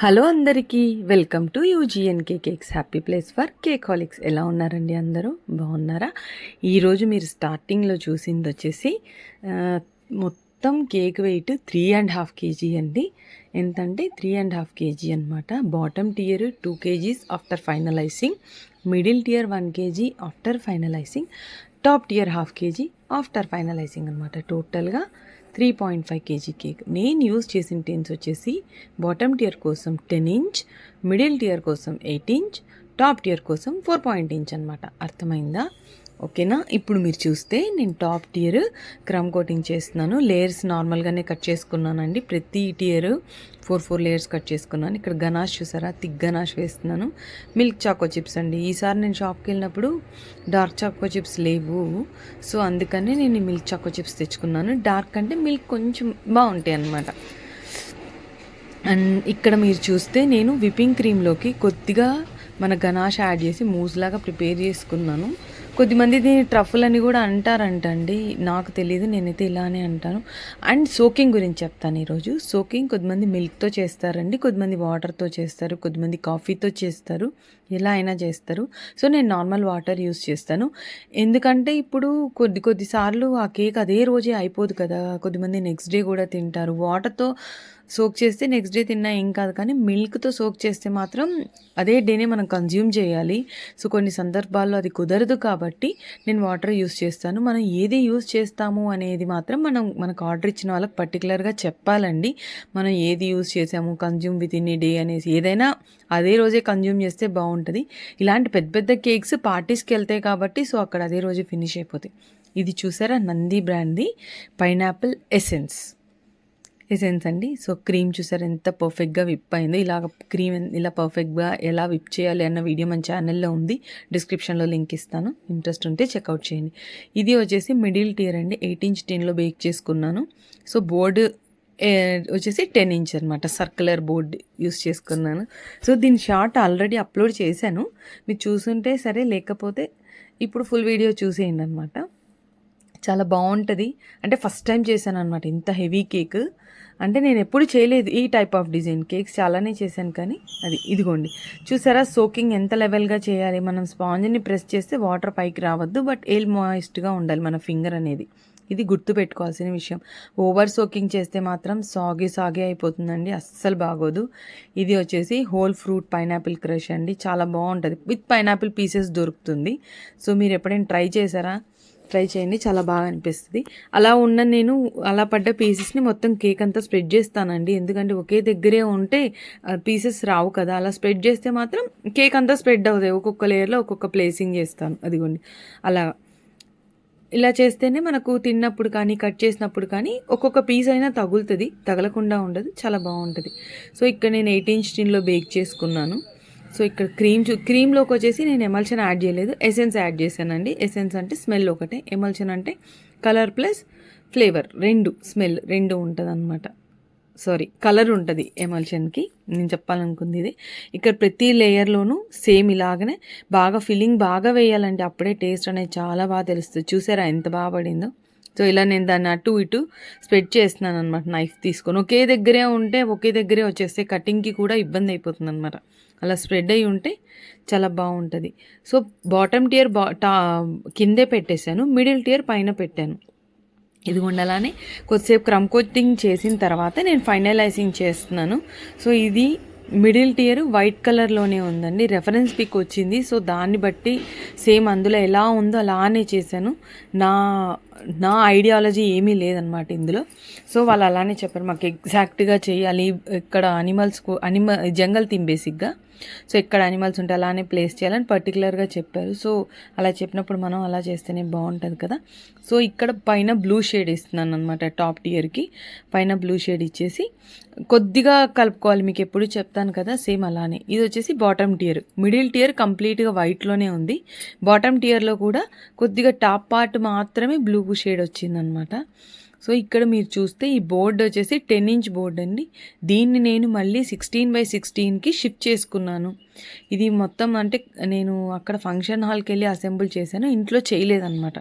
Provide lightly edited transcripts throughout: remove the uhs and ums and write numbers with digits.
Hello అందరికీ welcome to UGNK cakes happy place for cakeaholics. ఎలా ఉన్నారండి? అందరూ బాగున్నారా? ఈరోజు మీరు స్టార్టింగ్లో చూసింది వచ్చేసి మొత్తం కేక్ వెయిట్ 3.5 kg అండి. ఎంతంటే 3.5 kg అనమాట. Bottom tier 2 kgs after finalising, middle tier 1 kg after finalising, top tier 1/2 kg after finalising అనమాట. టోటల్గా 3.5 kg కేక్. నేను యూజ్ చేసిన టిన్స్ వచ్చేసి బాటమ్ టియర్ కోసం 10 inch, మిడిల్ టియర్ కోసం 8 inch, టాప్ టియర్ కోసం 4 inch అనమాట. అర్థమైందా? ఓకేనా? ఇప్పుడు మీరు చూస్తే నేను టాప్ టియర్ క్రమ్ కోటింగ్ చేస్తున్నాను. లేయర్స్ నార్మల్గానే కట్ చేసుకున్నానండి. ప్రతి టియర్ 4 లేయర్స్ కట్ చేసుకున్నాను. ఇక్కడ గనాష్ చూసారా, థిక్ గనాష్ వేస్తున్నాను. మిల్క్ చాకో చిప్స్ అండి. ఈసారి నేను షాప్కి వెళ్ళినప్పుడు డార్క్ చాకో చిప్స్ లేవు, సో అందుకని నేను ఈ మిల్క్ చాకో చిప్స్ తెచ్చుకున్నాను. డార్క్ అంటే మిల్క్ కొంచెం బాగుంటాయి అన్నమాట. అండ్ ఇక్కడ మీరు చూస్తే నేను విప్పింగ్ క్రీమ్లోకి కొద్దిగా మన గనాష్ యాడ్ చేసి మూస్ లాగా ప్రిపేర్ చేసుకున్నాను. కొద్దిమంది దీన్ని ట్రఫుల్ అని కూడా అంటారంటండి, నాకు తెలియదు, నేనైతే ఇలానే అంటాను. అండ్ సోకింగ్ గురించి చెప్తాను ఈరోజు. సోకింగ్ కొద్దిమంది మిల్క్తో చేస్తారండి, కొద్దిమంది వాటర్తో చేస్తారు, కొద్దిమంది కాఫీతో చేస్తారు, ఎలా అయినా చేస్తారు. సో నేను నార్మల్ వాటర్ యూస్ చేస్తాను. ఎందుకంటే ఇప్పుడు కొద్దిసార్లు ఆ కేక్ అదే రోజే అయిపోదు కదా, కొద్దిమంది నెక్స్ట్ డే కూడా తింటారు. వాటర్తో సోక్ చేస్తే నెక్స్ట్ డే తిన్నా ఏం కాదు, కానీ మిల్క్తో సోక్ చేస్తే మాత్రం అదే డేనే మనం కన్జ్యూమ్ చేయాలి. సో కొన్ని సందర్భాల్లో అది కుదరదు కాబట్టి నేను వాటర్ యూస్ చేస్తాను. మనం ఏది యూస్ చేస్తాము అనేది మాత్రం మనకు ఆర్డర్ ఇచ్చిన వాళ్ళకి పర్టికులర్గా చెప్పాలండి. మనం ఏది యూస్ చేసాము, consume with in a day అనేసి. ఏదైనా అదే రోజే కన్జ్యూమ్ చేస్తే బాగుంటుంది. ఇలాంటి పెద్ద పెద్ద కేక్స్ పార్టీస్కి వెళ్తాయి కాబట్టి సో అక్కడ అదే రోజే ఫినిష్ అయిపోతాయి. ఇది చూసారా, నంది బ్రాండ్ది పైనాపిల్ ఎసెన్స్ అండి. సో క్రీమ్ చూసారు ఎంత పర్ఫెక్ట్గా విప్ అయిందో. ఇలాగ క్రీమ్ ఇలా పర్ఫెక్ట్గా ఎలా విప్ చేయాలి అన్న వీడియో మన ఛానల్లో ఉంది, డిస్క్రిప్షన్లో లింక్ ఇస్తాను, ఇంట్రెస్ట్ ఉంటే చెక్అవుట్ చేయండి. ఇది వచ్చేసి మిడిల్ టియర్ అండి. 8 inch టిన్లో బేక్ చేసుకున్నాను. సో బోర్డు వచ్చేసి 10 inch అనమాట. సర్క్యులర్ బోర్డ్ యూస్ చేసుకున్నాను. సో దీని షార్ట్ ఆల్రెడీ అప్లోడ్ చేశాను, మీరు చూసుంటే సరే, లేకపోతే ఇప్పుడు ఫుల్ వీడియో చూసేయండి అనమాట. చాలా బాగుంటుంది. అంటే ఫస్ట్ టైం చేశాను అనమాట ఇంత హెవీ కేక్. అంటే నేను ఎప్పుడు చేయలేదు ఈ టైప్ ఆఫ్ డిజైన్ కేక్స్, చాలానే చేశాను, కానీ ఇదిగోండి చూసారా సోకింగ్ ఎంత లెవెల్గా చేయాలి. మనం స్పాంజ్ని ప్రెస్ చేస్తే వాటర్ పైకి రావద్దు, బట్ ఏల్ మాయిస్ట్గా ఉండాలి మన ఫింగర్ అనేది. ఇది గుర్తుపెట్టుకోవాల్సిన విషయం. ఓవర్ సోకింగ్ చేస్తే మాత్రం సాగే అయిపోతుందండి, అస్సలు బాగోదు. ఇది వచ్చేసి హోల్ ఫ్రూట్ పైనాపిల్ క్రష్ అండి. చాలా బాగుంటుంది, విత్ పైనాపిల్ పీసెస్ దొరుకుతుంది. సో మీరు ఎప్పుడైనా ట్రై చేశారా? ట్రై చేయండి, చాలా బాగా అనిపిస్తుంది. నేను అలా పడ్డ పీసెస్ని మొత్తం కేక్ అంతా స్ప్రెడ్ చేస్తానండి. ఎందుకంటే ఒకే దగ్గరే ఉంటే పీసెస్ రావు కదా, అలా స్ప్రెడ్ చేస్తే మాత్రం కేక్ అంతా స్ప్రెడ్ అవుతాయి. ఒక్కొక్క లేయర్లో ఒక్కొక్క ప్లేసింగ్ చేస్తాను. అదిగోండి అలా ఇలా చేస్తేనే మనకు తిన్నప్పుడు కానీ కట్ చేసినప్పుడు కానీ ఒక్కొక్క పీస్ అయినా తగులుతుంది, తగలకుండా ఉండదు, చాలా బాగుంటుంది. సో ఇక్కడ నేను 8 inch టిన్లో బేక్ చేసుకున్నాను. సో ఇక్కడ క్రీమ్లోకి వచ్చేసి నేను ఎమల్షన్ యాడ్ చేయలేదు, ఎసెన్స్ యాడ్ చేశానండి. ఎసెన్స్ అంటే స్మెల్ ఒకటే, ఎమల్షన్ అంటే కలర్ ప్లస్ ఫ్లేవర్, స్మెల్ రెండు ఉంటుంది అనమాట. కలర్ ఉంటుంది ఎమల్షన్కి, నేను చెప్పాలనుకుంది ఇది. ఇక్కడ ప్రతి లేయర్లోనూ సేమ్ ఇలాగనే బాగా ఫిల్లింగ్ బాగా వేయాలంటే అప్పుడే టేస్ట్ అనేది చాలా బాగా తెలుస్తుంది. చూసారా ఎంత బాగా పడిందో. సో ఇలా నేను దాన్ని అటు ఇటు స్ప్రెడ్ చేస్తున్నాను అనమాట, నైఫ్ తీసుకొని. ఒకే దగ్గరే వచ్చేస్తే కటింగ్కి కూడా ఇబ్బంది అయిపోతుంది అనమాట. అలా స్ప్రెడ్ అయ్యి ఉంటే చాలా బాగుంటుంది. సో బాటమ్ టియర్ కిందే పెట్టేశాను, మిడిల్ టియర్ పైన పెట్టాను. ఇది ఉండాలని కొద్దిసేపు క్రమ్ కోటింగ్ చేసిన తర్వాత నేను ఫైనలైజింగ్ చేస్తున్నాను. సో ఇది మిడిల్ టియర్ వైట్ కలర్లోనే ఉందండి, రెఫరెన్స్ పిక్ వచ్చింది. సో దాన్ని బట్టి సేమ్ అందులో ఎలా ఉందో అలానే చేశాను. నా ఐడియాలజీ ఏమీ లేదనమాట ఇందులో. సో వాళ్ళు అలానే చెప్పారు, మాకు ఎగ్జాక్ట్గా చేయాలి, ఇక్కడ జంగల్ థీమ్ బేసిక్గా. సో ఎక్కడ అనిమల్స్ ఉంటే అలానే ప్లేస్ చేయాలని పర్టికులర్గా చెప్పారు. సో అలా చెప్పినప్పుడు మనం అలా చేస్తేనే బాగుంటుంది కదా. సో ఇక్కడ పైన బ్లూ షేడ్ ఇస్తున్నాను అనమాట, టాప్ టియర్కి పైన బ్లూ షేడ్ ఇచ్చేసి కొద్దిగా కలుపుకోవాలి. మీకు ఎప్పుడు చెప్తాను కదా, సేమ్ అలానే. ఇది వచ్చేసి బాటమ్ టియర్. మిడిల్ టియర్ కంప్లీట్గా వైట్లోనే ఉంది, బాటమ్ టియర్లో కూడా కొద్దిగా టాప్ పార్ట్ మాత్రమే బ్లూ షేడ్ వచ్చిందనమాట. సో ఇక్కడ మీరు చూస్తే ఈ బోర్డు వచ్చేసి 10 inch బోర్డ్ అండి. దీన్ని నేను మళ్ళీ 16x16కి షిఫ్ట్ చేసుకున్నాను. ఇది మొత్తం అంటే నేను అక్కడ ఫంక్షన్ హాల్కి వెళ్ళి అసెంబుల్ చేశాను, ఇంట్లో చేయలేదన్నమాట.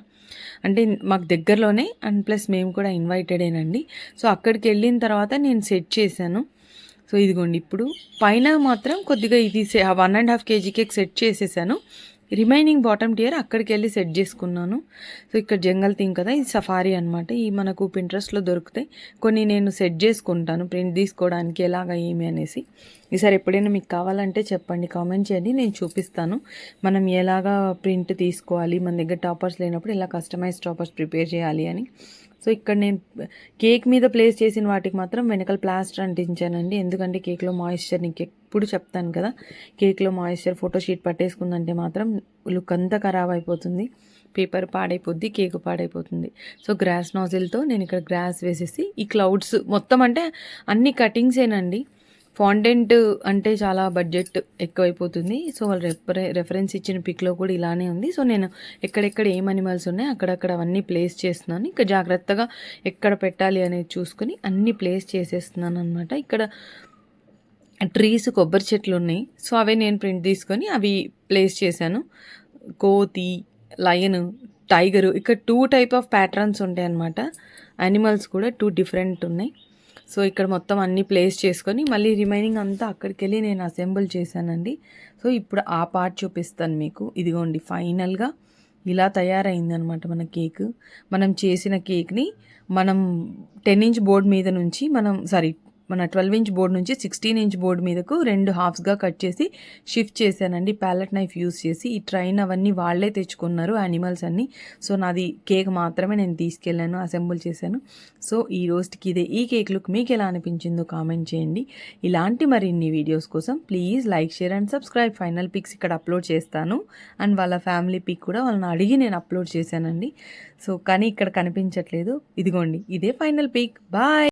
అంటే మాకు దగ్గరలోనే, అండ్ ప్లస్ మేము కూడా ఇన్వైటెడేనండి. సో అక్కడికి వెళ్ళిన తర్వాత నేను సెట్ చేశాను. సో ఇదిగోండి ఇప్పుడు పైన మాత్రం కొద్దిగా ఇది 1.5 kg కేక్ సెట్ చేసేసాను. రిమైనింగ్ బాటమ్ టియర్ అక్కడికి వెళ్ళి సెట్ చేసుకున్నాను. సో ఇక్కడ జంగల్ థీమ్ కదా, ఇది సఫారీ అనమాట. ఈ మనకు పింట్రెస్ట్లో దొరుకుతాయి. కొన్ని నేను సెట్ చేసుకుంటాను ప్రింట్ తీసుకోవడానికి ఎలాగ ఏమి అనేసి. ఈసారి ఎప్పుడైనా మీకు కావాలంటే చెప్పండి, కామెంట్ చేయండి, నేను చూపిస్తాను మనం ఎలాగా ప్రింట్ తీసుకోవాలి. మన దగ్గర టాపర్స్ లేనప్పుడు ఎలా కస్టమైజ్ టాపర్స్ ప్రిపేర్ చేయాలి అని. సో ఇక్కడ నేను కేక్ మీద ప్లేస్ చేసిన వాటికి మాత్రం వెనకాల ప్లాస్టర్ అంటించానండి. ఎందుకంటే కేక్లో మాయిశ్చర్, నీకు ఎప్పుడు చెప్తాను కదా, కేక్లో మాయిశ్చర్ ఫోటోషీట్ పట్టేసుకుందంటే మాత్రం లుక్ అంతా ఖరాబ్ అయిపోతుంది, పేపర్ పాడైపోద్ది, కేక్ పాడైపోతుంది. సో గ్రాస్ నాజిల్తో నేను ఇక్కడ గ్రాస్ వేసేసి ఈ క్లౌడ్స్ మొత్తం, అంటే అన్ని కటింగ్సేనండి. ఫాండెంట్ అంటే చాలా బడ్జెట్ ఎక్కువైపోతుంది. సో వాళ్ళు రెఫరెన్స్ ఇచ్చిన పిక్లో కూడా ఇలానే ఉంది. సో నేను ఎక్కడెక్కడ ఏం అనిమల్స్ ఉన్నాయో అక్కడక్కడ అవన్నీ ప్లేస్ చేస్తున్నాను. ఇక్కడ జాగ్రత్తగా ఎక్కడ పెట్టాలి అనేది చూసుకొని అన్నీ ప్లేస్ చేసేస్తున్నాను అనమాట. ఇక్కడ ట్రీస్, కొబ్బరి చెట్లు ఉన్నాయి. సో అవే నేను ప్రింట్ తీసుకొని అవి ప్లేస్ చేశాను. కోతి, లయన్, టైగరు, ఇక్కడ 2 టైప్ ఆఫ్ ప్యాటర్న్స్ ఉంటాయి అన్నమాట. యానిమల్స్ కూడా 2 డిఫరెంట్ ఉన్నాయి. సో ఇక్కడ మొత్తం అన్నీ ప్లేస్ చేసుకొని మళ్ళీ రిమైనింగ్ అంతా అక్కడికి వెళ్ళి నేను అసెంబుల్ చేశానండి. సో ఇప్పుడు ఆ పార్ట్ చూపిస్తాను మీకు. ఇదిగోండి ఫైనల్గా ఇలా తయారైందనమాట మన కేక్. మనం చేసిన కేక్ని మనం 10 ఇంచ్ బోర్డ్ మీద నుంచి మన 12 ఇంచ్ బోర్డు నుంచి 16 ఇంచ్ బోర్డు మీదకు 2 హాఫ్స్గా కట్ చేసి షిఫ్ట్ చేశానండి ప్యాలెట్ నైఫ్ యూస్ చేసి. ఈ ట్రైన్ అవన్నీ వాళ్ళే తెచ్చుకున్నారు యానిమల్స్ అన్నీ. సో నాది కేక్ మాత్రమే నేను తీసుకెళ్ళాను, అసెంబుల్ చేశాను. సో ఈ రోజుకి ఇదే. ఈ కేక్ లుక్ మీకు ఎలా అనిపించిందో కామెంట్ చేయండి. ఇలాంటి మరిన్ని వీడియోస్ కోసం please like, share and subscribe. Final pics ఇక్కడ అప్లోడ్ చేస్తాను. అండ్ వాళ్ళ ఫ్యామిలీ పిక్ కూడా వాళ్ళని అడిగి నేను అప్లోడ్ చేశానండి. సో కానీ ఇక్కడ కనిపించట్లేదు. ఇదిగోండి ఇదే ఫైనల్ పిక్. బాయ్.